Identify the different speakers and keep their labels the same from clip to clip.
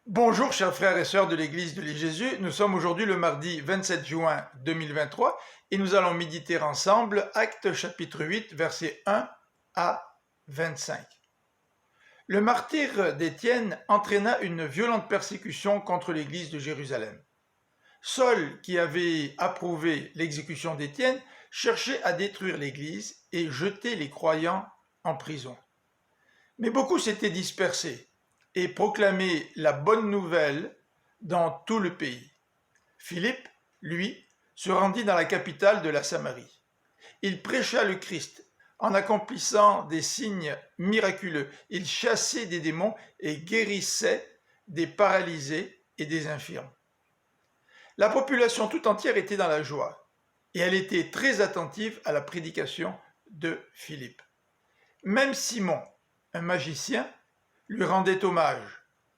Speaker 1: Bonjour chers frères et sœurs de l'Église de Jésus, nous sommes aujourd'hui le mardi 27 juin 2023 et nous allons méditer ensemble Actes chapitre 8 versets 1 à 25. Le martyre d'Étienne entraîna une violente persécution contre l'Église de Jérusalem. Saul, qui avait approuvé l'exécution d'Étienne, cherchait à détruire l'Église et jeter les croyants en prison. Mais beaucoup s'étaient dispersés et proclamaient la bonne nouvelle dans tout le pays. Philippe, lui, se rendit dans la capitale de la Samarie. Il prêcha le Christ en accomplissant des signes miraculeux. Il chassait des démons et guérissait des paralysés et des infirmes. La population tout entière était dans la joie et elle était très attentive à la prédication de Philippe. Même Simon, un magicien, lui rendait hommage,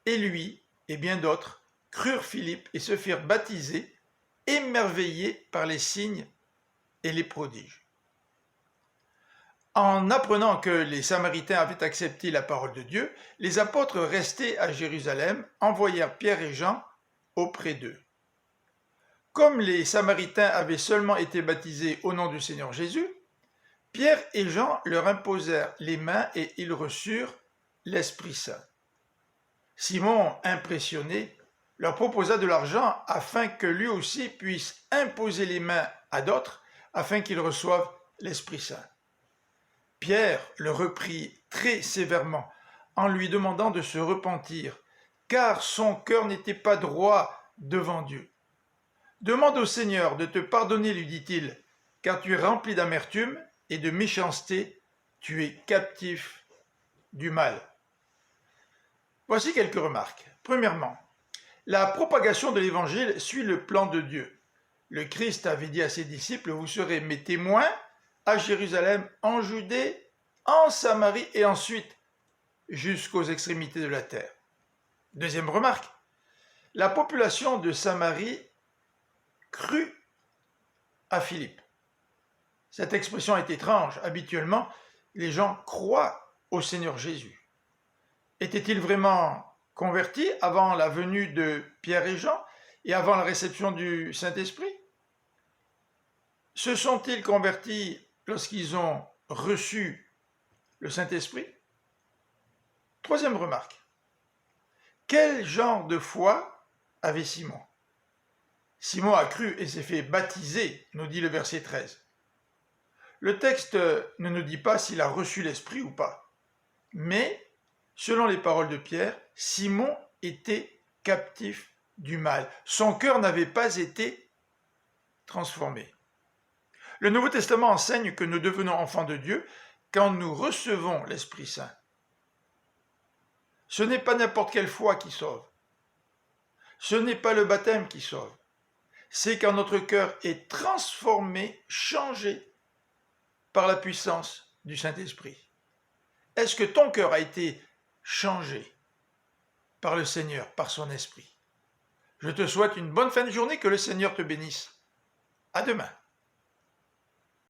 Speaker 1: et lui et bien d'autres crurent Philippe et se firent baptiser, émerveillés par les signes et les prodiges. En apprenant que les Samaritains avaient accepté la parole de Dieu, les apôtres restés à Jérusalem envoyèrent Pierre et Jean auprès d'eux. Comme les Samaritains avaient seulement été baptisés au nom du Seigneur Jésus, Pierre et Jean leur imposèrent les mains et ils reçurent l'Esprit Saint. Simon, impressionné, leur proposa de l'argent afin que lui aussi puisse imposer les mains à d'autres afin qu'ils reçoivent l'Esprit Saint. Pierre le reprit très sévèrement en lui demandant de se repentir, car son cœur n'était pas droit devant Dieu. « Demande au Seigneur de te pardonner, lui dit-il, car tu es rempli d'amertume et de méchanceté, tu es captif du mal. » Voici quelques remarques. Premièrement, la propagation de l'évangile suit le plan de Dieu. Le Christ avait dit à ses disciples, vous serez mes témoins à Jérusalem, en Judée, en Samarie et ensuite jusqu'aux extrémités de la terre. Deuxième remarque, la population de Samarie crut à Philippe. Cette expression est étrange. Habituellement, les gens croient au Seigneur Jésus. Étaient-ils vraiment convertis avant la venue de Pierre et Jean et avant la réception du Saint-Esprit? Se sont-ils convertis lorsqu'ils ont reçu le Saint-Esprit? Troisième remarque. Quel genre de foi avait Simon? Simon a cru et s'est fait baptiser, nous dit le verset 13. Le texte ne nous dit pas s'il a reçu l'Esprit ou pas, mais selon les paroles de Pierre, Simon était captif du mal. Son cœur n'avait pas été transformé. Le Nouveau Testament enseigne que nous devenons enfants de Dieu quand nous recevons l'Esprit Saint. Ce n'est pas n'importe quelle foi qui sauve. Ce n'est pas le baptême qui sauve. C'est quand notre cœur est transformé, changé par la puissance du Saint-Esprit. Est-ce que ton cœur a été changé par le Seigneur, par son Esprit? Je te souhaite une bonne fin de journée, que le Seigneur te bénisse. À demain.